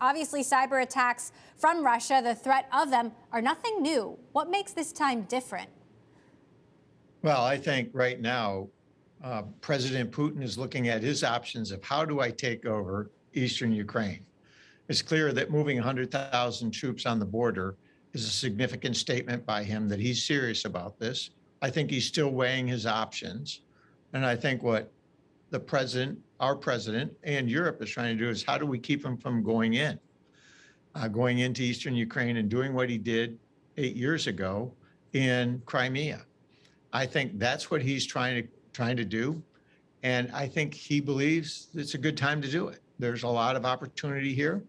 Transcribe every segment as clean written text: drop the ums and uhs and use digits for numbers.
Obviously, cyber attacks from Russia, the threat of them, are nothing new. What makes this time different? Well, I think right now, President Putin is looking at his options of how do I take over eastern Ukraine. It's clear that moving 100,000 troops on the border is a significant statement by him that he's serious about this. I think he's still weighing his options. And I think what the president, our president, and Europe is trying to do is how do we keep him from going into eastern Ukraine and doing what he did 8 years ago in Crimea. I think that's what he's trying to do. And I think he believes it's a good time to do it. There's a lot of opportunity here.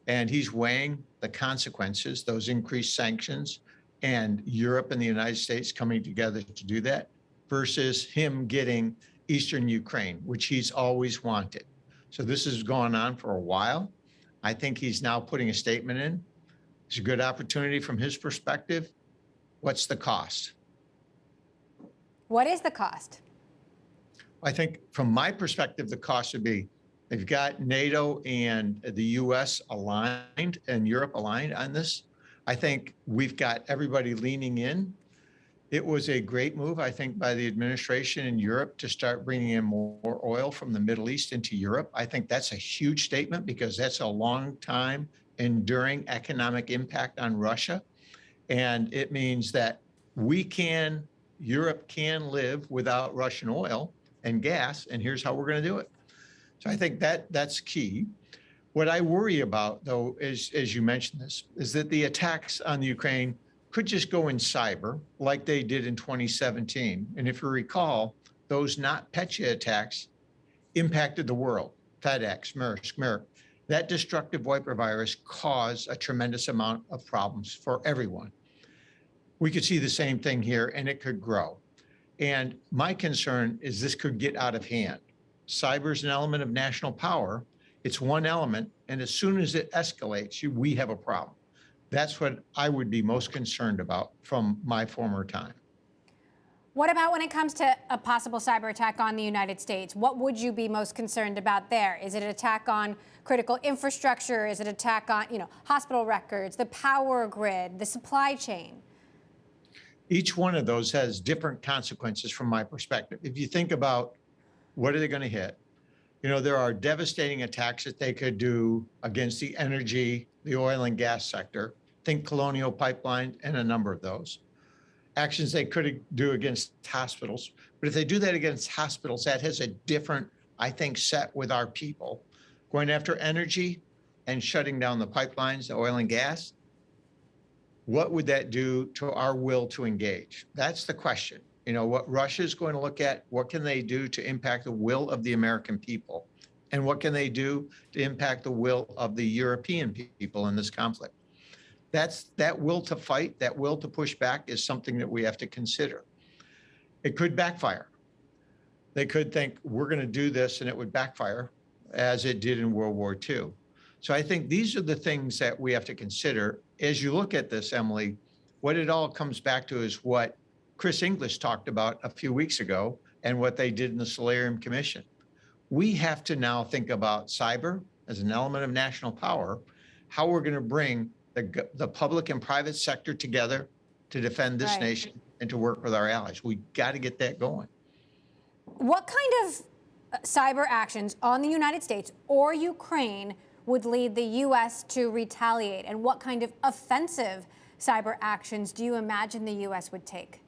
And he's weighing the consequences, those increased sanctions, and Europe and the United States coming together to do that versus him getting eastern Ukraine, which he's always wanted. So this has gone on for a while. I think he's now putting a statement in. It's a good opportunity from his perspective. What's the cost? What is the cost? I think from my perspective, the cost would be they've got NATO and the US aligned and Europe aligned on this. I think we've got everybody leaning in. It was a great move, I think, by the administration in Europe to start bringing in more oil from the Middle East into Europe. I think that's a huge statement because that's a long time enduring economic impact on Russia. And it means that Europe can live without Russian oil and gas, and here's how we're going to do it. So I think that's key. What I worry about, though, is, as you mentioned this, is that the attacks on the Ukraine could just go in cyber like they did in 2017. And if you recall, those NotPetya attacks impacted the world. FedEx, Maersk. That destructive wiper virus caused a tremendous amount of problems for everyone. We could see the same thing here, and it could grow. And my concern is this could get out of hand. Cyber is an element of national power. It's one element, and as soon as it escalates, we have a problem. That's what I would be most concerned about from my former time. What about when it comes to a possible cyber attack on the United States? What would you be most concerned about there? Is it an attack on critical infrastructure? Is it an attack on, hospital records, the power grid, the supply chain? Each one of those has different consequences from my perspective. If you think about what are they going to hit? There are devastating attacks that they could do against the energy, the oil and gas sector. Think Colonial Pipeline and a number of those. Actions they could do against hospitals. But if they do that against hospitals, that has a different, I think, set with our people. Going after energy and shutting down the pipelines, the oil and gas, what would that do to our will to engage? That's the question. What Russia is going to look at, what can they do to impact the will of the American people? And what can they do to impact the will of the European people in this conflict? That will to fight, that will to push back is something that we have to consider. It could backfire. They could think we're going to do this and it would backfire as it did in World War II. So I think these are the things that we have to consider. As you look at this, Emily, what it all comes back to is what Chris English talked about a few weeks ago and what they did in the Solarium Commission. We have to now think about cyber as an element of national power, how we're going to bring the public and private sector together to defend this nation and to work with our allies. We got to get that going. What kind of cyber actions on the United States or Ukraine would lead the U.S. to retaliate? And what kind of offensive cyber actions do you imagine the U.S. would take?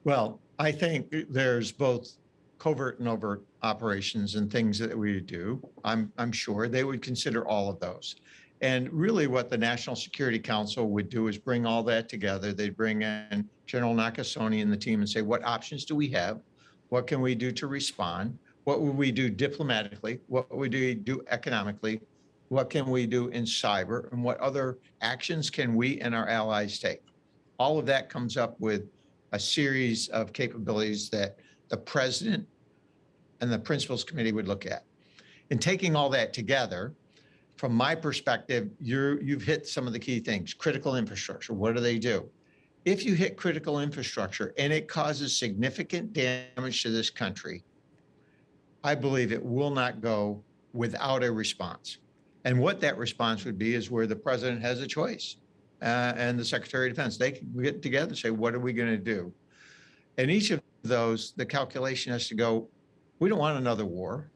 Well, I think there's both covert and overt operations and things that we would do. I'm sure they would consider all of those. And really what the National Security Council would do is bring all that together. They'd bring in General Nakasone and the team and say, what options do we have? What can we do to respond? What would we do diplomatically? What would we do economically? What can we do in cyber? And what other actions can we and our allies take? All of that comes up with a series of capabilities that the president and the principals committee would look at. In taking all that together, from my perspective, you've hit some of the key things. Critical infrastructure, what do they do? If you hit critical infrastructure and it causes significant damage to this country, I believe it will not go without a response. And what that response would be is where the president has a choice, and the Secretary of Defense. They can get together and say, what are we going to do? And each of those, the calculation has to go, we don't want another war,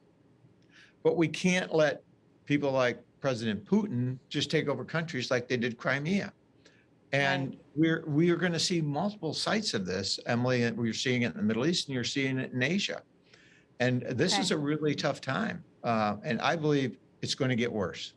but we can't let people like President Putin just take over countries like they did Crimea. And we are going to see multiple sites of this, Emily, and we're seeing it in the Middle East and you're seeing it in Asia. And this is a really tough time. And I believe it's going to get worse.